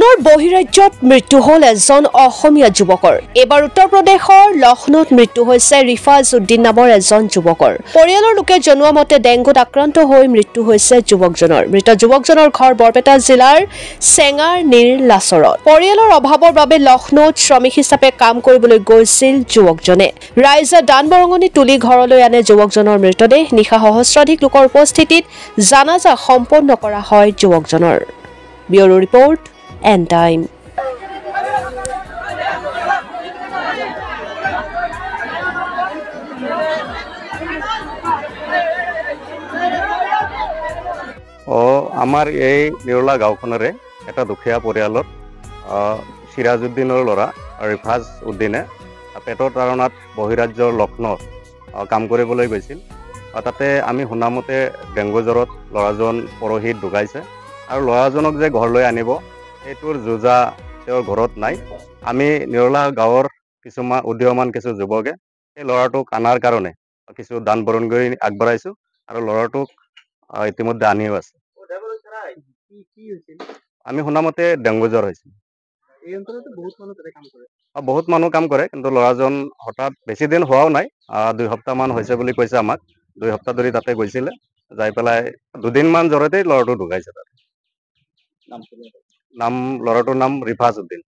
পুনৰ বহিৰাজ্যত মৃত্যু হ'ল এজন অসমীয়া যুৱকৰ। এইবাৰ উত্তৰ প্ৰদেশৰ লক্ষ্ণৌত মৃত্যু হৈছে ৰিফাজ উদ্দিন নামৰ এজন যুৱকৰ। পৰিয়ালৰ লোকে জনোৱা মতে ডেংগুত আক্ৰান্ত হৈ মৃত্যু হৈছে যুৱকজনৰ। মৃত যুৱকজনৰ ঘৰ বৰপেটা জিলাৰ চেঙাৰ নীৰলাচৰত। পৰিয়ালৰ অভাৱৰ বাবে লক্ষ্ণৌত শ্ৰমিক হিচাপে কাম কৰিবলৈ গৈছিল যুৱকজনে। ৰাইজে দান বৰঙণি তুলি ঘৰলৈ আনে যুৱকজনৰ মৃতদেহ। নিশা সহস্ৰাধিক লোকৰ উপস্থিতিত জানাজা সম্পন্ন কৰা হয় যুৱকজনৰ। Bureau report and time. আমাৰ এই নিৰলা গাঁওখনৰে এটা দুখীয়া পৰিয়ালৰ সিৰাজ উদ্দিনৰ ল'ৰা ৰিফাজ উদ্দিনে পেটৰ তাৰণাত বহিৰাজ্যৰ লক্ষ্ণৌত কাম কৰিবলৈ গৈছিল। তাতে আমি শুনামতে ডেংগু জ্বৰত ল'ৰাজন পৰহিত ঢুকাইছে আৰু ল'ৰাজনক যে ঘৰলৈ আনিব সেইটোৰ যোজা তেওঁৰ ঘৰত নাই। আমি নিৰলা গাঁৱৰ কিছুমান উদীয়মান কিছু যুৱকে সেই ল'ৰাটোক অনাৰ কাৰণে কিছু দান বৰঙণি আগবঢ়াইছোঁ আৰু ল'ৰাটোক ইতিমধ্যে আনিও আছে। আমি শুনামতে ডেংগু জ্বৰ হৈছিল। বহুত মানুহ কাম কৰে, কিন্তু ল'ৰাজন হঠাৎ বেছি দিন হোৱাও নাই, 2 সপ্তাহমান হৈছে বুলি কৈছে আমাক। 2 সপ্তাহ ধৰি তাতে গৈছিলে, যাই পেলাই 2 দিনমান জ্বৰতেই ল'ৰাটো ঢুকাইছে। তাতে ল'ৰাটোৰ নাম ৰিফাজ উদ্দিন।